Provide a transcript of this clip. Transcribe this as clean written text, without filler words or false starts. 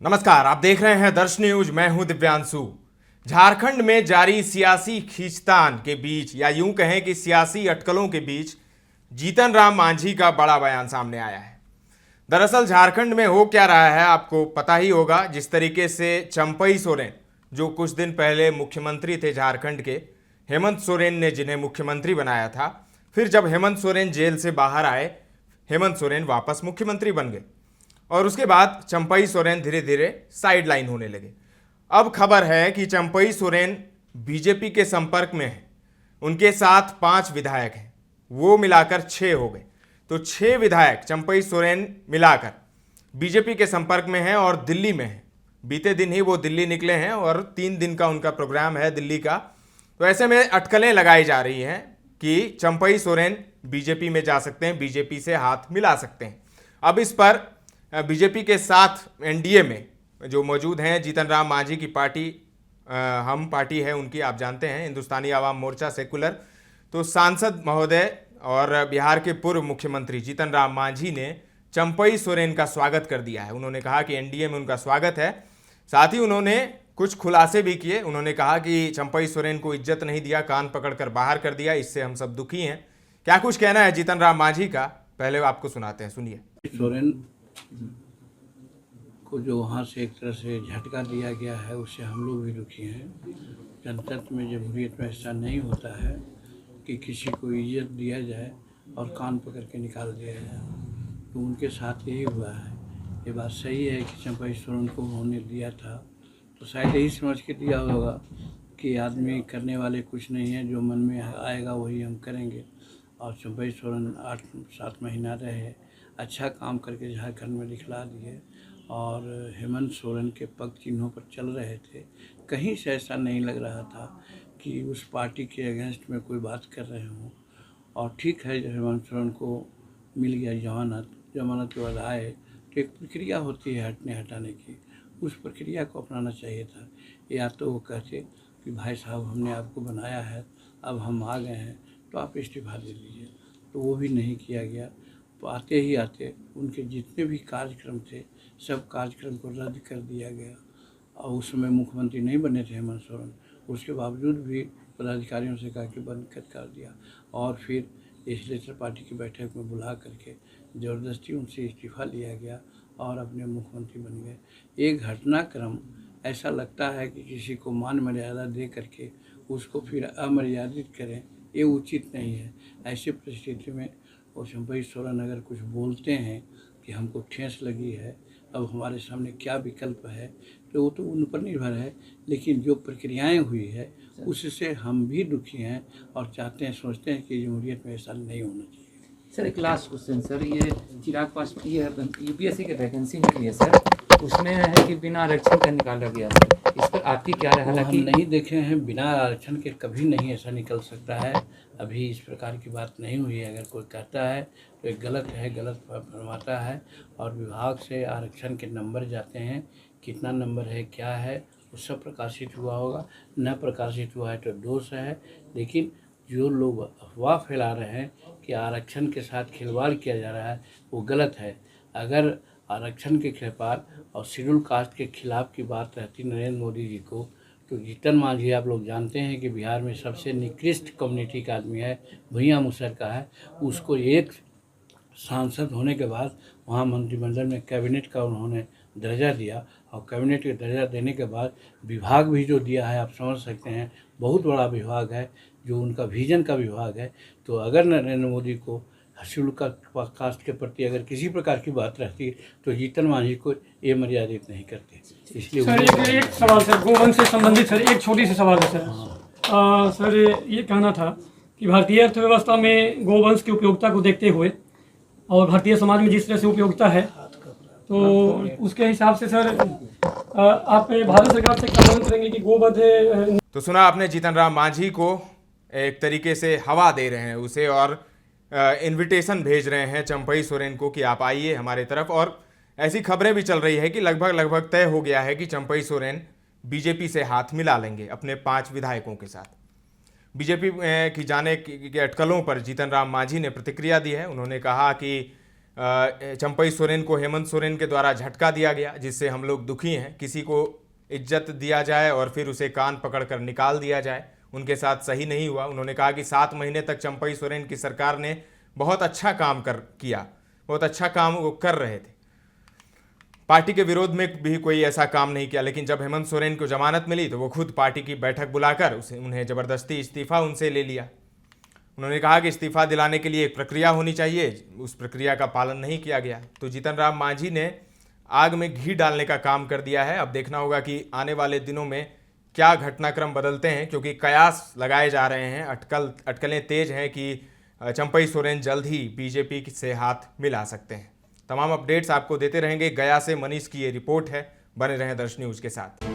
नमस्कार, आप देख रहे हैं दर्श न्यूज। मैं हूं दिव्यांशु। झारखंड में जारी सियासी खींचतान के बीच या यूं कहें कि सियासी अटकलों के बीच जीतन राम मांझी का बड़ा बयान सामने आया है। दरअसल झारखंड में हो क्या रहा है आपको पता ही होगा। जिस तरीके से चंपई सोरेन, जो कुछ दिन पहले मुख्यमंत्री थे झारखंड के, हेमंत सोरेन ने जिन्हें मुख्यमंत्री बनाया था, फिर जब हेमंत सोरेन जेल से बाहर आए, हेमंत सोरेन वापस मुख्यमंत्री बन गए और उसके बाद चंपई सोरेन धीरे धीरे साइड लाइन होने लगे। अब खबर है कि चंपई सोरेन बीजेपी के संपर्क में है। उनके साथ 5 विधायक हैं, वो मिलाकर 6 हो गए। तो 6 विधायक चंपई सोरेन मिलाकर बीजेपी के संपर्क में हैं और दिल्ली में हैं। बीते दिन ही वो दिल्ली निकले हैं और 3 दिन का उनका प्रोग्राम है दिल्ली का। तो ऐसे में अटकलें लगाई जा रही हैं कि चंपई सोरेन बीजेपी में जा सकते हैं, बीजेपी से हाथ मिला सकते हैं। अब इस पर बीजेपी के साथ एनडीए में जो मौजूद हैं, जीतन राम मांझी की पार्टी हम पार्टी है उनकी, आप जानते हैं, हिंदुस्तानी आवाम मोर्चा सेकुलर। तो सांसद महोदय और बिहार के पूर्व मुख्यमंत्री जीतन राम मांझी ने चंपई सोरेन का स्वागत कर दिया है। उन्होंने कहा कि एनडीए में उनका स्वागत है। साथ ही उन्होंने कुछ खुलासे भी किए। उन्होंने कहा कि चंपई सोरेन को इज्जत नहीं दिया, कान पकड़कर बाहर कर दिया, इससे हम सब दुखी हैं। क्या कुछ कहना है जीतन राम मांझी का, पहले आपको सुनाते हैं, सुनिए। सोरेन को जो वहाँ से एक तरह से झटका दिया गया है, उससे हम लोग भी दुखी हैं। जनतंत्र में जमहूरियत में ऐसा नहीं होता है कि किसी को इज्जत दिया जाए और कान पकड़ के निकाल दिया जाए। तो उनके साथ यही हुआ है। ये बात सही है कि चंपई सोरेन को उन्होंने दिया था, तो शायद यही समझ के दिया होगा कि आदमी करने वाले कुछ नहीं है, जो मन में आएगा वही हम करेंगे। और चंपई सोरेन 8-7 महीना रहे, अच्छा काम करके झारखंड में दिखला दिए और हेमंत सोरेन के पग चिन्हों पर चल रहे थे। कहीं से ऐसा नहीं लग रहा था कि उस पार्टी के अगेंस्ट में कोई बात कर रहे हों। और ठीक है, जब हेमंत सोरेन को मिल गया जमानत के बाद आए, तो एक प्रक्रिया होती है हटाने की, उस प्रक्रिया को अपनाना चाहिए था। या तो वो कहते कि भाई साहब, हमने आपको बनाया है, अब हम आ गए हैं, तो आप इस्तीफा दे दीजिए। तो वो भी नहीं किया गया। तो आते ही आते उनके जितने भी कार्यक्रम थे, सब कार्यक्रम को रद्द कर दिया गया। और उस समय मुख्यमंत्री नहीं बने थे हेमंत सोरेन, उसके बावजूद भी पदाधिकारियों से कहा कि बंद कर दिया। और फिर लेजिस्लेचर पार्टी की बैठक में बुला करके ज़बरदस्ती उनसे इस्तीफा लिया गया और अपने मुख्यमंत्री बन गए। एक घटनाक्रम ऐसा लगता है कि किसी को मान मर्यादा दे करके उसको फिर अमर्यादित करें, ये उचित नहीं है। ऐसी परिस्थिति में और चंपई सोरेन अगर कुछ बोलते हैं कि हमको ठेस लगी है, अब हमारे सामने क्या विकल्प है, तो वो तो उन पर निर्भर है। लेकिन जो प्रक्रियाएं हुई है उससे हम भी दुखी हैं और चाहते हैं, सोचते हैं कि जमहूरियत में ऐसा नहीं होना चाहिए। सर एक लास्ट क्वेश्चन सर, ये चिराग पासवान ये यूपीएससी के वैकेंसी निकली है सर, उसमें है कि बिना आरक्षण का निकाला गया सर, इस पर आपकी क्या राय है? हालांकि नहीं देखे हैं, बिना आरक्षण के कभी नहीं ऐसा निकल सकता है। अभी इस प्रकार की बात नहीं हुई है। अगर कोई कहता है तो एक गलत है, गलत फरमाता है। और विभाग से आरक्षण के नंबर जाते हैं, कितना नंबर है, क्या है, वो सब प्रकाशित हुआ होगा। न प्रकाशित हुआ है तो दोष है। लेकिन जो लोग अफवाह फैला रहे हैं कि आरक्षण के साथ खिलवाड़ किया जा रहा है, वो गलत है। अगर आरक्षण के खिलाफ और शेड्यूल कास्ट के खिलाफ की बात रहती नरेंद्र मोदी जी को, तो जीतन मांझी आप लोग जानते हैं कि बिहार में सबसे निकृष्ट कम्युनिटी का आदमी है, भुइयाँ मुसर का है। उसको एक सांसद होने के बाद वहाँ मंत्रिमंडल में कैबिनेट का उन्होंने दर्जा दिया, और कैबिनेट का दर्जा देने के बाद विभाग भी जो दिया है, आप समझ सकते हैं, बहुत बड़ा विभाग है, जो उनका विजन का विभाग है। तो अगर नरेंद्र मोदी को शेड्यूल कास्ट के प्रति अगर किसी प्रकार की बात रहती तो जीतन मांझी को ये मर्यादित नहीं करते। इसलिए सर एक सवाल सर, गोवंश से संबंधित सर, एक छोटी सी सवाल है सर। सर ये कहना था कि भारतीय अर्थव्यवस्था में गोवंश की उपयोगिता को देखते हुए और भारतीय समाज में जिस तरह से उपयोगिता है, तो उसके हिसाब से सर आप भारत सरकार से क्या मांग करेंगे कि गोवध। तो सुना आपने, जीतन राम मांझी को एक तरीके से हवा दे रहे हैं उसे और इनविटेशन भेज रहे हैं चंपई सोरेन को कि आप आइए हमारे तरफ। और ऐसी खबरें भी चल रही है कि लगभग तय हो गया है कि चंपई सोरेन बीजेपी से हाथ मिला लेंगे अपने 5 विधायकों के साथ। बीजेपी की जाने की अटकलों पर जीतन राम मांझी ने प्रतिक्रिया दी है। उन्होंने कहा कि चंपई सोरेन को हेमंत सोरेन के द्वारा झटका दिया गया, जिससे हम लोग दुखी हैं। किसी को इज्जत दिया जाए और फिर उसे कान पकड़कर निकाल दिया जाए, उनके साथ सही नहीं हुआ। उन्होंने कहा कि 7 महीने तक चंपई सोरेन की सरकार ने बहुत अच्छा काम किया, बहुत अच्छा काम वो कर रहे थे, पार्टी के विरोध में भी कोई ऐसा काम नहीं किया। लेकिन जब हेमंत सोरेन को जमानत मिली तो वो खुद पार्टी की बैठक बुलाकर उन्हें ज़बरदस्ती इस्तीफ़ा उनसे ले लिया। उन्होंने कहा कि इस्तीफ़ा दिलाने के लिए एक प्रक्रिया होनी चाहिए, उस प्रक्रिया का पालन नहीं किया गया। तो जीतन राम मांझी ने आग में घी डालने का काम कर दिया है। अब देखना होगा कि आने वाले दिनों में क्या घटनाक्रम बदलते हैं, क्योंकि कयास लगाए जा रहे हैं, अटकलें तेज हैं कि चंपई सोरेन जल्द ही बीजेपी से हाथ मिला सकते हैं। तमाम अपडेट्स आपको देते रहेंगे। गया से मनीष की ये रिपोर्ट है। बने रहें दर्श न्यूज़ के साथ।